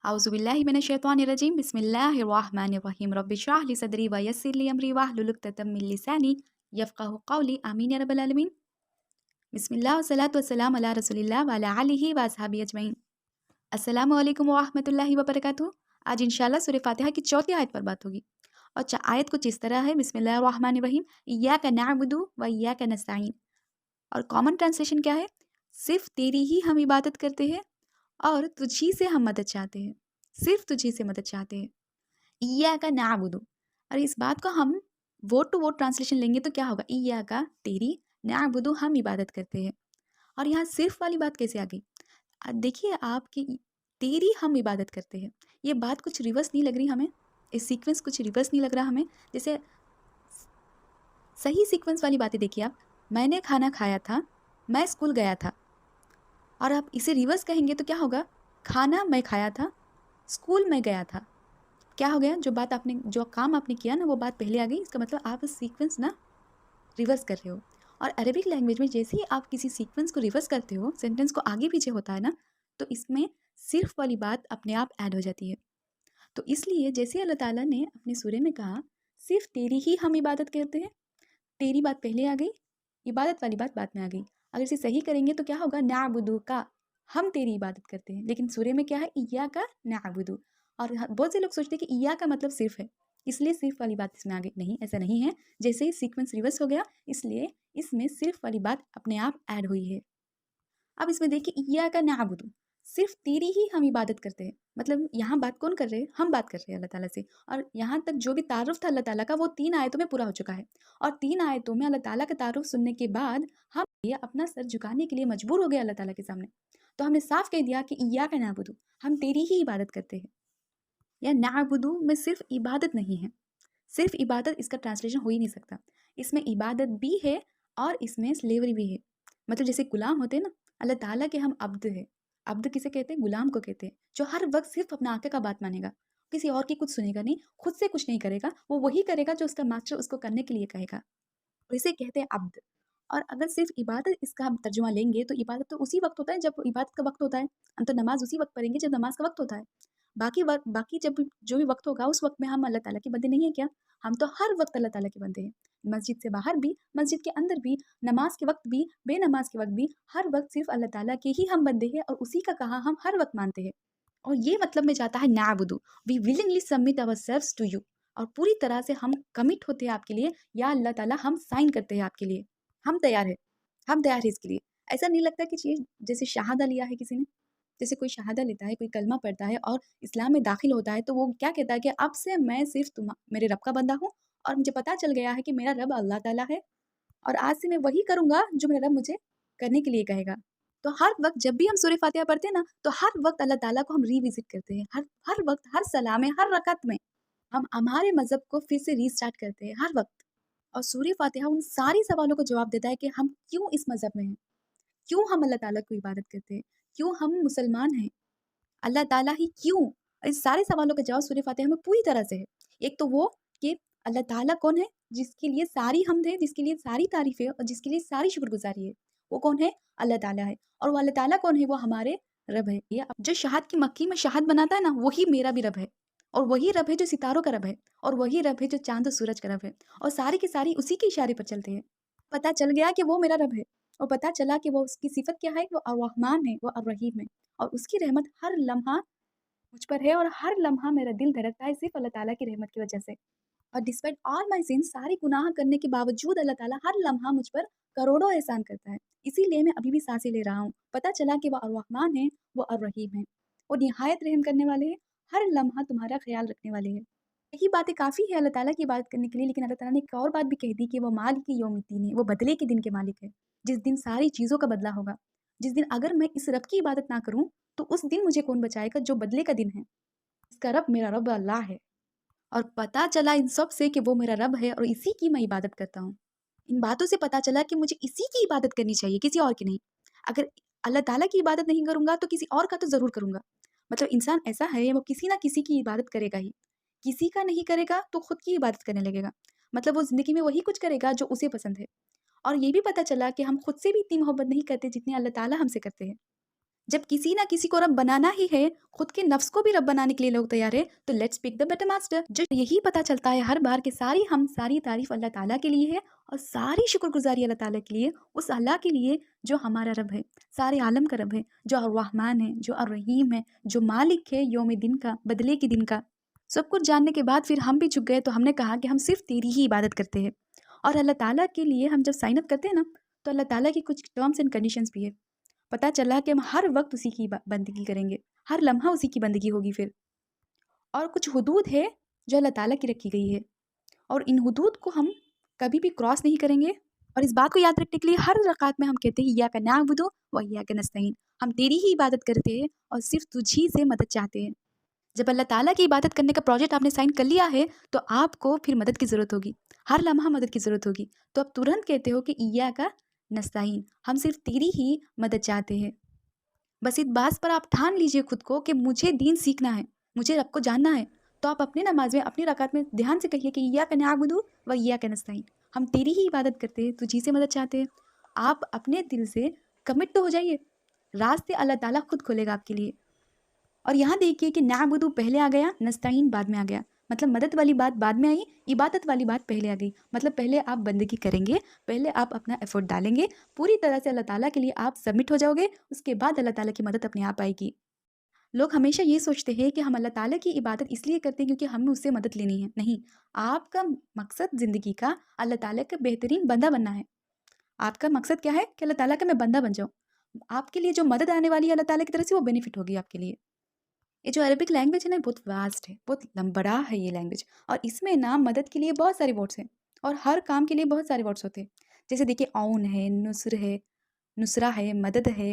أعوذ بالله من الشيطان الرجيم بسم الله الرحمن الرحيم رب اشرح لي صدري ويسر لي أمري واحلل عقدة من لساني يفقهوا قولي آمين يا رب العالمين بسم الله والصلاة والسلام على رسول الله وعلى آله وأصحابه أجمعين अस्सलामु अलैकुम वरहमतुल्लाहि वबरकातुहू। आज इंशाल्लाह सूरह फातिहा की चौथी आयत पर बात होगी। और आयत कुछ इस तरह है, बिस्मिल्लाहिर्रहमानिर्रहीम, इय्याका नअबुदु व इय्याका नस्तईन। और कॉमन ट्रांसलेशन क्या है? सिर्फ तेरी ही हम इबादत करते हैं और तुझी से हम मदद चाहते हैं। सिर्फ तुझी से मदद चाहते हैं। इय्याका नअबुदु। और इस बात को हम वर्ड टू वर्ड ट्रांसलेशन लेंगे तो क्या होगा? इय्याका तेरी, नअबुदु हम इबादत करते हैं। और यहाँ सिर्फ वाली बात कैसे आ गई? देखिए आपकी तेरी हम इबादत करते हैं, ये बात कुछ रिवर्स नहीं लग रही हमें? इस सीक्वेंस कुछ रिवर्स नहीं लग रहा हमें? जैसे सही सीक्वेंस वाली बातें देखिए आप। मैंने खाना खाया था, मैं स्कूल गया था। और आप इसे रिवर्स कहेंगे तो क्या होगा? खाना मैं खाया था, स्कूल में गया था। क्या हो गया? जो काम आपने किया ना, वो बात पहले आ गई। इसका मतलब आप सीक्वेंस ना रिवर्स कर रहे हो। और अरबिक लैंग्वेज में जैसे ही आप किसी सीक्वेंस को रिवर्स करते हो, सेंटेंस को आगे पीछे होता है ना, तो इसमें सिर्फ वाली बात अपने आप ऐड हो जाती है। तो इसलिए जैसे अल्लाह ताला ने अपने सूरे में कहा सिर्फ तेरी ही हम इबादत करते हैं, तेरी बात पहले आ गई, इबादत वाली बात बाद में आ गई। अगर इसे सही करेंगे तो क्या होगा? नाबुदू का, हम तेरी इबादत करते हैं। लेकिन सूरे में क्या है? इया का नाबुदू। और बहुत से लोग सोचते हैं कि इया का मतलब सिर्फ है, इसलिए सिर्फ वाली बात इसमें आ गई। नहीं, ऐसा नहीं है। जैसे ही सीक्वेंस रिवर्स हो गया, इसलिए इसमें सिर्फ वाली बात अपने आप ऐड हुई है। अब इसमें देखिए, इया का नाबुदू, सिर्फ तेरी ही हम इबादत करते हैं। मतलब यहाँ बात कौन कर रहे हैं? हम बात कर रहे हैं अल्लाह ताला से। और यहाँ तक जो भी तारुफ था अल्लाह ताला का, वो 3 आयतों में पूरा हो चुका है। और 3 आयतों में अल्लाह ताला का तारुफ सुनने के बाद हम ये अपना सर झुकाने के लिए मजबूर हो गए अल्लाह ताला के सामने। तो हमने साफ कह दिया कि इया का नाबुदू, हम तेरी ही इबादत करते हैं। या नाबुदू में सिर्फ इबादत नहीं है, सिर्फ इबादत इसका ट्रांसलेशन हो ही नहीं सकता। इसमें इबादत भी है और इसमें स्लेवरी भी है। मतलब जैसे गुलाम होते हैं ना, अल्लाह ताला के हम अब्द है। अब्द किसे कहते हैं? गुलाम को कहते हैं, जो हर वक्त सिर्फ अपना आका का बात मानेगा, किसी और की कुछ सुनेगा नहीं, खुद से कुछ नहीं करेगा, वो वही करेगा जो उसका मास्टर उसको करने के लिए कहेगा। तो इसे कहते हैं अब्द। और अगर सिर्फ इबादत इसका हम तर्जुमा लेंगे तो इबादत तो उसी वक्त होता है जब इबादत का वक्त होता है। हम तो नमाज उसी वक्त पढ़ेंगे जब नमाज का वक्त होता है। बाकी जब भी जो भी वक्त होगा, उस वक्त में हम अल्लाह ताला के बंदे नहीं है क्या? हम तो हर वक्त अल्लाह ताला के बंदे हैं। मस्जिद से बाहर भी, मस्जिद के अंदर भी, नमाज के वक्त भी, बेनमाज के वक्त भी, हर वक्त सिर्फ अल्लाह ताला के ही हम बंदे हैं और उसी का कहा हम हर वक्त मानते हैं। और ये मतलब में जाता है नाबुदू, we willingly submit ourselves to you. और पूरी तरह से हम कमिट होते हैं आपके लिए, या अल्लाह ताला हम साइन करते हैं आपके लिए। हम तैयार है, हम तैयार है इसके लिए। ऐसा नहीं लगता कि ये जैसे शहादा लिया है किसी ने, जैसे कोई शहादा लेता है, कोई कलमा पढ़ता है और इस्लाम में दाखिल होता है, तो वो क्या कहता है कि अब से मैं सिर्फ मेरे रब का बंदा हूँ और मुझे पता चल गया है कि मेरा रब अल्लाह ताला है और आज से मैं वही करूँगा जो मेरा रब मुझे करने के लिए कहेगा। तो हर वक्त जब भी हम सूरह फातिहा पढ़ते हैं ना, तो हर वक्त अल्लाह ताला को हम रिविजिट करते हैं। हर हर वक्त, हर सलाह में, हर रकत में हम हमारे मज़हब को फिर से रीस्टार्ट करते हैं, हर वक्त। और सूरह फातिहा उन सारे सवालों को जवाब देता है कि हम क्यों इस मज़हब में हैं, क्यों हम अल्लाह ताला को इबादत करते हैं, क्यों हम मुसलमान हैं, अल्लाह ताला ही क्यों? इस सारे सवालों का जवाब सूरह फातिहा में पूरी तरह से है। एक तो वो कि अल्लाह ताला कौन है, जिसके लिए सारी हम्द है, जिसके लिए सारी तारीफ़ है और जिसके लिए सारी शुक्रगुज़ारी है। वो कौन है? अल्लाह ताला है। और वो अल्लाह ताला कौन है? वो हमारे रब है। ये जो शहद की मक्खी में शहद बनाता है ना, वही मेरा भी रब है। और वही रब है जो सितारों का रब है। और वही रब है जो चाँद और सूरज का रब है। और सारी की सारी उसी के इशारे पर चलते हैं। पता चल गया कि वो मेरा रब है। और पता चला कि वो उसकी सिफ़त क्या है? वो अर्रहमान है, वो अर्रहीम है। और उसकी रहमत हर लम्हा मुझ पर है और हर लम्हा मेरा दिल धड़कता है सिर्फ़ अल्लाह ताला की रहमत की वजह से। और डिस्पाइट ऑल माय सिन्स, सारे गुनाह करने के बावजूद अल्लाह ताला हर लम्हा मुझ पर करोड़ों एहसान करता है। इसीलिए मैं अभी भी साँसें ले रहा हूँ। पता चला कि वो अर्रहमान है, वो अर्रहीम है। वो निहायत रहम करने वाले हैं, हर लम्हा तुम्हारा ख़्याल रखने वाले हैं। यही बातें काफ़ी है अल्लाह ताला की इबादत करने के लिए, लेकिन अल्लाह ताला ने एक और बात भी कह दी कि वो मालिक यौमिद्दीन है, वो बदले के दिन के मालिक है, जिस दिन सारी चीज़ों का बदला होगा। जिस दिन अगर मैं इस रब की इबादत ना करूँ, तो उस दिन मुझे कौन बचाएगा? जो बदले का दिन है। इसका रब मेरा रब अल्लाह है। और पता चला इन सब से कि वो मेरा रब है और इसी की मैं इबादत करता हूँ। इन बातों से पता चला कि मुझे इसी की इबादत करनी चाहिए, किसी और की नहीं। अगर अल्लाह ताला की इबादत नहीं करूँगा तो किसी और का तो ज़रूर करूँगा। मतलब इंसान ऐसा है, वो किसी ना किसी की इबादत करेगा ही। किसी का नहीं करेगा तो खुद की इबादत करने लगेगा। मतलब वो ज़िंदगी में वही कुछ करेगा जो उसे पसंद है। और ये भी पता चला कि हम खुद से भी इतनी मोहब्बत नहीं करते जितनी अल्लाह ताला हमसे करते हैं। जब किसी ना किसी को रब बनाना ही है, खुद के नफ्स को भी रब बनाने के लिए लोग तैयार है, तो let's pick the better master. जो यही पता चलता है हर बार कि सारी तारीफ अल्लाह ताला के लिए है और सारी शुक्रगुजारी अल्लाह ताला के लिए, उस अल्लाह के लिए जो हमारा रब है, सारे आलम का रब है, जो अर्रहमान है, जो अर्रहीम है, जो मालिक है यौम दिन का, बदले के दिन का। सब कुछ जानने के बाद फिर हम भी झुक गए, तो हमने कहा कि हम सिर्फ तेरी ही इबादत करते हैं। और अल्लाह ताला के लिए हम जब साइन अप करते हैं ना, तो अल्लाह ताला की कुछ टर्म्स एंड कंडीशंस भी है। पता चला कि हम हर वक्त उसी की बंदगी करेंगे, हर लम्हा उसी की बंदगी होगी फिर। और कुछ हुदूद है जो अल्लाह ताला की रखी गई है, और इन हुदूद को हम कभी भी क्रॉस नहीं करेंगे। और इस बात को याद रखने के लिए हर रकात में हम कहते हैं इय्याका नअबुदु व इय्याका नस्तईन, हम तेरी ही इबादत करते हैं और सिर्फ तुझी से मदद चाहते हैं। जब अल्लाह ताला की इबादत करने का प्रोजेक्ट आपने साइन कर लिया है, तो आपको फिर मदद की ज़रूरत होगी, हर लम्हा मदद की ज़रूरत होगी। तो आप तुरंत कहते हो कि इय्याका नस्तईन, हम सिर्फ तेरी ही मदद चाहते हैं। बस इस बात पर आप ठान लीजिए खुद को कि मुझे दीन सीखना है, मुझे रब को जानना है। तो आप अपनी नमाज में, अपनी रकात में ध्यान से कहिए कि इय्याका नअबुदु व इय्याका नस्तईन, हम तेरी ही इबादत करते हैं, तुझी से मदद चाहते हैं। आप अपने दिल से कमिट तो हो जाइए, रास्ते अल्लाह ताला खुद खोलेगा आपके लिए। और यहाँ देखिए कि नअबुदु पहले आ गया, नस्तईन बाद में आ गया। मतलब मदद वाली बात बाद में आई, इबादत वाली बात पहले आ गई। मतलब पहले आप बंदगी करेंगे, पहले आप अपना एफर्ट डालेंगे, पूरी तरह से अल्लाह ताला के लिए आप सबमिट हो जाओगे, उसके बाद अल्लाह ताला की मदद अपने आप आएगी। लोग हमेशा ये सोचते हैं कि हम अल्लाह ताला की इबादत इसलिए करते हैं क्योंकि हमें उससे मदद लेनी है। नहीं, आपका मकसद ज़िंदगी का अल्लाह ताला का बेहतरीन बंदा बनना है। आपका मकसद क्या है कि अल्लाह ताला का मैं बंदा बन जाऊँ। आपके लिए जो मदद आने वाली है अल्लाह ताला की तरफ से, वो बेनिफिट होगी आपके लिए। ये जो अरबिक लैंग्वेज है ना, बहुत वास्ट है, बहुत बड़ा है ये लैंग्वेज। और इसमें ना मदद के लिए बहुत सारे वर्ड्स हैं, और हर काम के लिए बहुत सारे वर्ड्स होते हैं। जैसे देखिए, औन है, नुस्र है, नुसरा है, मदद है,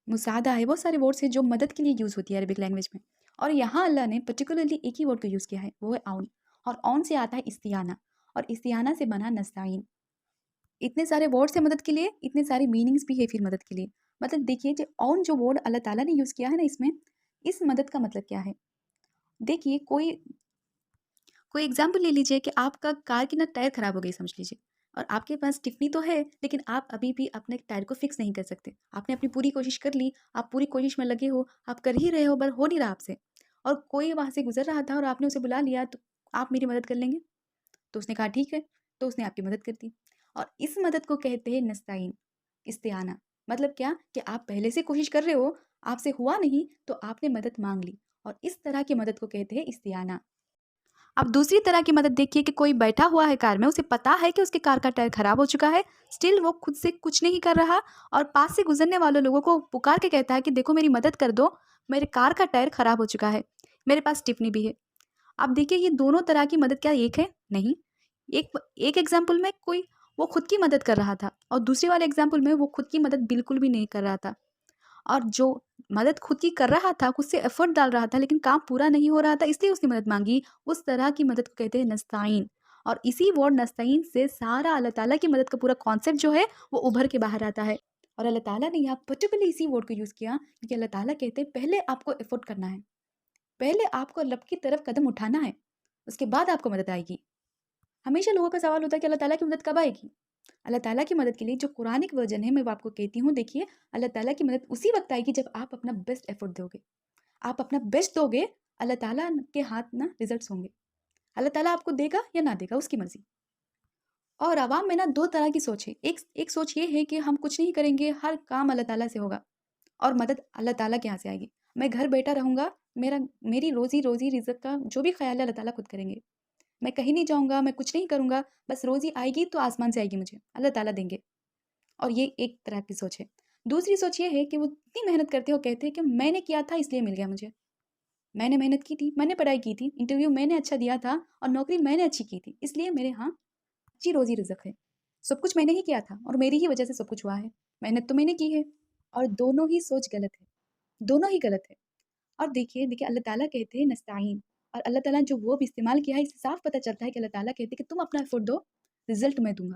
मुसादा है, बहुत सारे वर्ड्स हैं जो मदद के लिए यूज़ होती है अरबिक लैंग्वेज में। और यहाँ अल्लाह ने पर्टिकुलरली एक ही वर्ड को यूज़ किया है, वो है औन। और औन से आता है इस्तियाना, और इस्तियाना से बना नस्ताइन। इतने सारे वर्ड्स हैं मदद के लिए, इतने सारे मीनिंग्स भी है फिर मदद के लिए। मतलब देखिए, जो औन जो वर्ड अल्लाह ताला ने यूज़ किया है ना इसमें, इस मदद का मतलब क्या है। देखिए, कोई कोई एग्जाम्पल ले लीजिए कि आपका कार की ना टायर ख़राब हो गई समझ लीजिए, और आपके पास टिफ़नी तो है, लेकिन आप अभी भी अपने टायर को फिक्स नहीं कर सकते। आपने अपनी पूरी कोशिश कर ली, आप पूरी कोशिश में लगे हो, आप कर ही रहे हो, पर हो नहीं रहा आपसे। और कोई वहाँ से गुजर रहा था और आपने उसे बुला लिया, तो आप मेरी मदद कर लेंगे? तो उसने कहा ठीक है, तो उसने आपकी मदद कर दी। और इस मदद को कहते हैं नस्ताइन, इस्तिआना। मतलब क्या कि आप पहले से कोशिश कर रहे हो, आपसे हुआ नहीं, तो आपने मदद मांग ली, और इस तरह की मदद को कहते हैं इस्तिआना। अब दूसरी तरह की मदद देखिए कि कोई बैठा हुआ है कार में, उसे पता है कि उसके कार का टायर खराब हो चुका है, स्टिल वो खुद से कुछ नहीं कर रहा, और पास से गुजरने वाले लोगों को पुकार के कहता है कि देखो मेरी मदद कर दो, मेरे कार का टायर खराब हो चुका है, मेरे पास टिफनी भी है। अब देखिए, ये दोनों तरह की मदद क्या एक है? नहीं। एक एक एग्जाम्पल में कोई वो खुद की मदद कर रहा था, और दूसरे वाले एग्जाम्पल में वो खुद की मदद बिल्कुल भी नहीं कर रहा था। और जो मदद खुद की कर रहा था, खुद से एफर्ट डाल रहा था, लेकिन काम पूरा नहीं हो रहा था, इसलिए उसने मदद मांगी, उस तरह की मदद को कहते हैं नस्ताइन। और इसी वर्ड नस्ताइन से सारा अल्लाह ताला की मदद का पूरा कॉन्सेप्ट जो है वो उभर के बाहर आता है। और अल्लाह ताला ने यहाँ पर्टिकुलरली इसी वर्ड को यूज़ किया, क्योंकि अल्लाह ताला कहते हैं पहले आपको एफर्ट करना है, पहले आपको रब की तरफ कदम उठाना है, उसके बाद आपको मदद आएगी। हमेशा लोगों का सवाल होता है कि अल्लाह ताला की मदद कब आएगी। अल्लाह ताला की मदद के लिए जो कुरानिक वर्जन है, मैं वो आपको कहती हूँ। देखिए, अल्लाह ताला की मदद उसी वक्त आएगी जब आप अपना बेस्ट एफर्ट दोगे, आप अपना बेस्ट दोगे, अल्लाह ताला के हाथ ना रिजल्ट्स होंगे। अल्लाह ताला आपको देगा या ना देगा, उसकी मर्जी। और आवाम में ना दो तरह की सोच है। एक एक सोच ये है कि हम कुछ नहीं करेंगे, हर काम अल्लाह ताला से होगा, और मदद अल्लाह ताला के यहाँ से आएगी। मैं घर बैठा रहूँगा, मेरी रोज़ी रोज़ी रिज़्क का जो भी ख्याल है अल्लाह ताला खुद करेंगे। मैं कहीं नहीं जाऊँगा, मैं कुछ नहीं करूँगा, बस रोज़ी आएगी तो आसमान से आएगी, मुझे अल्लाह ताला देंगे। और ये एक तरह की सोच है। दूसरी सोच ये है कि वो इतनी मेहनत करते हो, कहते हैं कि मैंने किया था इसलिए मिल गया मुझे। मैंने मेहनत की थी, मैंने पढ़ाई की थी, इंटरव्यू मैंने अच्छा दिया था, और नौकरी मैंने अच्छी की थी, इसलिए मेरे यहाँ अच्छी रोज़ी रिज़्क है। सब कुछ मैंने ही किया था और मेरी ही वजह से सब कुछ हुआ है। मेहनत तो मैंने की है। और दोनों ही सोच गलत है, दोनों ही गलत है। और देखिए देखिए, अल्लाह ताला कहते हैं नस्ताइन, और अल्लाह ताला ने जो वर्ब इस्तेमाल किया है, इससे साफ पता चलता है कि अल्लाह ताला कहते हैं कि तुम अपना एफर्ट दो, रिज़ल्ट मैं दूँगा।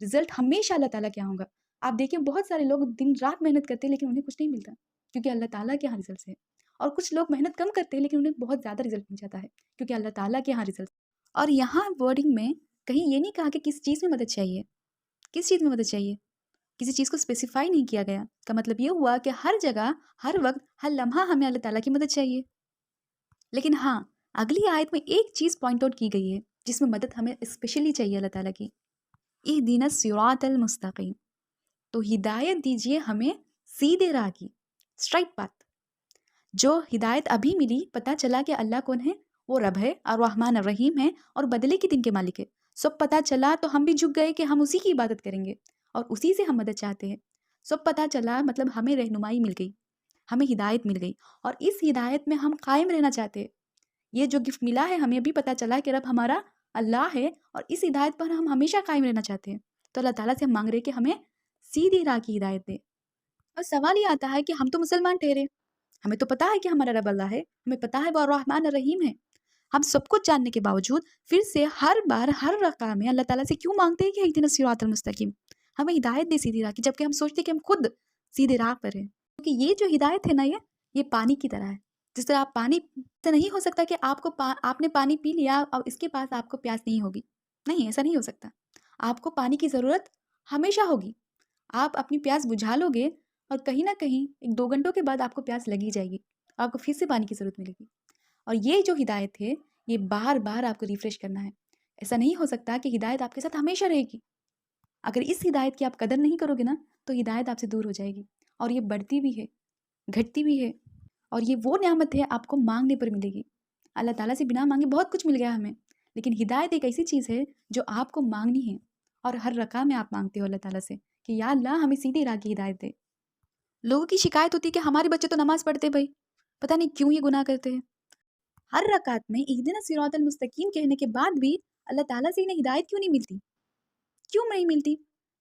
रिज़ल्ट हमेशा अल्लाह ताला के यहाँ होगा। आप देखिए, बहुत सारे लोग दिन-रात मेहनत करते हैं, लेकिन उन्हें कुछ नहीं मिलता, क्योंकि अल्लाह ताला के यहाँ रिज़ल्ट्स है। और कुछ लोग मेहनत कम करते हैं, लेकिन उन्हें बहुत ज़्यादा रिज़ल्ट मिल जाता है, क्योंकि अल्लाह ताला के यहाँ रिज़ल्ट। और यहाँ वर्डिंग में कहीं ये नहीं कहा कि किस चीज़ में मदद चाहिए, किस चीज़ में मदद चाहिए। کسی چیز کو اسپیسیفائی نہیں کیا گیا. کا مطلب یہ ہوا کہ ہر جگہ، ہر وقت، ہر لمحہ ہمیں اللہ تعالیٰ کی مدد چاہیے. لیکن ہاں، اگلی آیت میں ایک چیز پوائنٹ آؤٹ کی گئی ہے جس میں مدد ہمیں اسپیشلی چاہیے اللہ تعالیٰ کی. اہدنا الصراط المستقیم. تو ہدایت دیجیے ہمیں سیدھے راہ کی، اسٹرائٹ پاتھ. جو ہدایت ابھی ملی، پتہ چلا کہ اللہ کون ہے، وہ رب ہے، الرحمن الرحیم ہے اور بدلے کے دن کے مالک ہے. سب پتہ چلا تو ہم بھی جھک گئے کہ ہم اسی کی عبادت کریں گے اور اسی سے ہم مدد چاہتے ہیں. سب پتہ چلا مطلب ہمیں رہنمائی مل گئی، ہمیں ہدایت مل گئی اور اس ہدایت میں ہم قائم رہنا چاہتے ہیں. یہ جو گفٹ ملا ہے ہمیں بھی پتہ چلا کہ رب ہمارا اللہ ہے اور اس ہدایت پر ہم ہمیشہ قائم رہنا چاہتے ہیں. تو اللہ تعالیٰ سے ہم مانگ رہے کہ ہمیں سیدھی راہ کی ہدایت دے. اور سوال یہ آتا ہے کہ ہم تو مسلمان ٹھہرے، ہمیں تو پتہ ہے کہ ہمارا رب اللہ ہے، ہمیں پتہ ہے وہ الرحمن الرحیم ہے. ہم سب کچھ جاننے کے باوجود پھر سے ہر بار ہر رکعہ میں اللہ تعالیٰ سے کیوں مانگتے ہیں کہ اہدنا الصراط المستقیم، ہمیں ہدایت دے سیدھی راہ کی، جبکہ ہم سوچتے ہیں کہ ہم خود سیدھے راہ پر ہیں. کیونکہ یہ جو ہدایت ہے نا، یہ پانی کی طرح ہے. جس طرح آپ پانی سے نہیں ہو سکتا کہ آپ نے پانی پی لیا اور اس کے پاس آپ کو پیاس نہیں ہوگی. نہیں، ایسا نہیں ہو سکتا. آپ کو پانی کی ضرورت ہمیشہ ہوگی. آپ اپنی پیاس بجھا لو گے اور کہیں نہ کہیں 1-2 گھنٹوں کے بعد آپ کو پیاس لگی جائے گی، آپ کو پھر سے پانی کی ضرورت ملے گی. اور یہ جو ہدایت ہے، یہ بار بار آپ کو ریفریش کرنا ہے. ایسا نہیں ہو سکتا کہ ہدایت آپ کے ساتھ ہمیشہ رہے گی. اگر اس ہدایت کی آپ قدر نہیں کرو گے نا، تو ہدایت آپ سے دور ہو جائے گی اور یہ بڑھتی بھی ہے، گھٹتی بھی ہے. اور یہ وہ نعمت ہے آپ کو مانگنے پر ملے گی. اللہ تعالیٰ سے بنا مانگے بہت کچھ مل گیا ہمیں، لیکن ہدایت ایک ایسی چیز ہے جو آپ کو مانگنی ہے. اور ہر رکعہ میں آپ مانگتے ہو اللہ تعالیٰ سے کہ یا اللہ ہمیں سیدھی راہ کی ہدایت دے. لوگوں کی شکایت ہوتی ہے کہ ہمارے بچے تو نماز پڑھتے بھائی، پتہ نہیں کیوں یہ گناہ کرتے ہیں. ہر رکعت میں اہدنا الصراط المستقیم کہنے کے بعد بھی اللہ تعالیٰ سے انہیں ہدایت کیوں نہیں ملتی؟ کیوں نہیں ملتی؟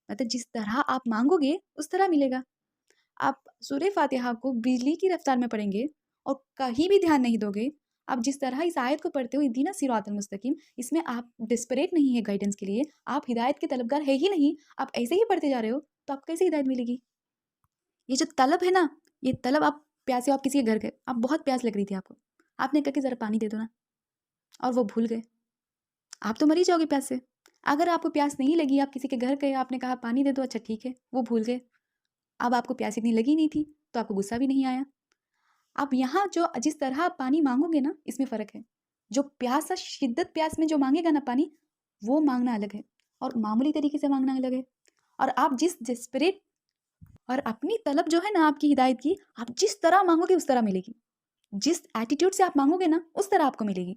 مطلب جس طرح آپ مانگو گے اس طرح ملے گا. آپ سورہ فاتحہ کو بجلی کی رفتار میں پڑھیں گے اور کہیں بھی دھیان نہیں دو گے. آپ جس طرح اس آیت کو پڑھتے ہو اہدنا الصراط المستقیم، اس میں آپ ڈسپریٹ نہیں ہے گائیڈنس کے لیے، آپ ہدایت کے طلبگار ہے ہی نہیں، آپ ایسے ہی پڑھتے جا رہے ہو، تو آپ کیسے ہدایت ملے گی؟ یہ جو طلب ہے نا، یہ طلب آپ پیاسے ہو، آپ کسی کے گھر گئے، آپ بہت پیاس لگ رہی تھی آپ نے کہا کہ ذرا پانی دے دو نا، اور وہ بھول گئے، آپ تو مر ہی جاؤ گے پیاس سے. اگر آپ کو پیاس نہیں لگی، آپ کسی کے گھر گئے، آپ نے کہا پانی دے دو، اچھا ٹھیک ہے، وہ بھول گئے. اب آپ کو پیاس اتنی لگی نہیں تھی تو آپ کو غصہ بھی نہیں آیا. اب یہاں جو جس طرح آپ پانی مانگو گے نا، اس میں فرق ہے. جو پیاسا شدت پیاس میں جو مانگے گا نا پانی، وہ مانگنا الگ ہے اور معمولی طریقے سے مانگنا الگ ہے. اور آپ جس ڈسپریٹ اور اپنی طلب جو ہے نا آپ کی ہدایت کی، آپ جس طرح مانگو گے اس طرح ملے گی. جس ایٹیٹیوڈ سے آپ مانگو گے نا اس طرح آپ کو ملے گی.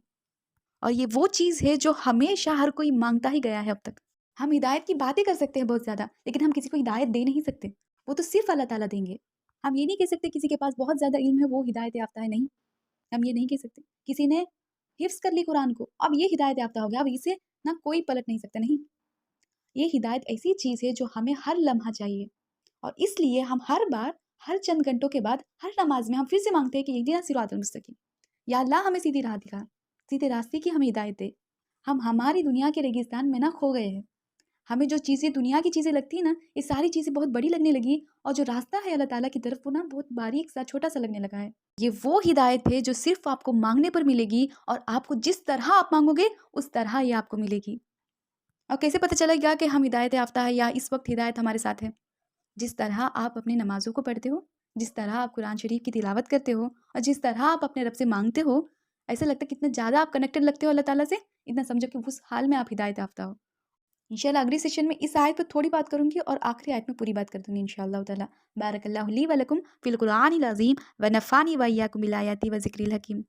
اور یہ وہ چیز ہے جو ہمیشہ ہر کوئی مانگتا ہی گیا ہے اب تک. ہم ہدایت کی باتیں کر سکتے ہیں بہت زیادہ، لیکن ہم کسی کو ہدایت دے نہیں سکتے. وہ تو صرف اللہ تعالیٰ دیں گے. ہم یہ نہیں کہہ سکتے کسی کے پاس بہت زیادہ علم ہے وہ ہدایت یافتہ ہے. نہیں، ہم یہ نہیں کہہ سکتے. کسی نے حفظ کر لی قرآن کو، اب یہ ہدایت یافتہ ہو گیا، اب اسے نہ کوئی پلٹ نہیں سکتا. نہیں، یہ ہدایت ایسی چیز ہے جو ہمیں ہر لمحہ چاہیے. اور اس لیے ہم ہر بار، ہر چند گھنٹوں کے بعد، ہر نماز میں ہم پھر سے مانگتے ہیں کہ اہدنا الصراط المستقیم، یا اللہ ہمیں سیدھی راہ دکھا، سیدھے راستے کی ہمیں ہدایت دے. ہم ہماری دنیا کے ریگستان میں نہ کھو گئے ہیں. ہمیں جو چیزیں دنیا کی چیزیں لگتی ہیں نا، یہ ساری چیزیں بہت بڑی لگنے لگی، اور جو راستہ ہے اللہ تعالیٰ کی طرف وہ نا بہت باریک سا چھوٹا سا لگنے لگا ہے. یہ وہ ہدایت ہے جو صرف آپ کو مانگنے پر ملے گی، اور آپ کو جس طرح آپ مانگو گے اس طرح یہ آپ کو ملے گی. اور کیسے پتہ چلے گا کہ ہم ہدایت یافتہ ہے یا اس وقت ہدایت ہمارے ساتھ ہے؟ جس طرح آپ اپنی نمازوں کو پڑھتے ہو، جس طرح آپ قرآن شریف کی تلاوت کرتے ہو، اور جس طرح آپ اپنے رب سے مانگتے ہو، ایسا لگتا ہے کتنا زیادہ آپ کنیکٹڈ لگتے ہو اللہ تعالیٰ سے، اتنا سمجھو کہ اس حال میں آپ ہدایت یافتہ ہو. انشاءاللہ اگلی سیشن میں اس آیت پر تھوڑی بات کروں گی اور آخری آیت میں پوری بات کر دوں گی انشاءاللہ تعالیٰ. بارک اللہ لی و لکم فی القرآن العظیم و نفعنی و ایاکم بالآیات و ذکر الحکیم.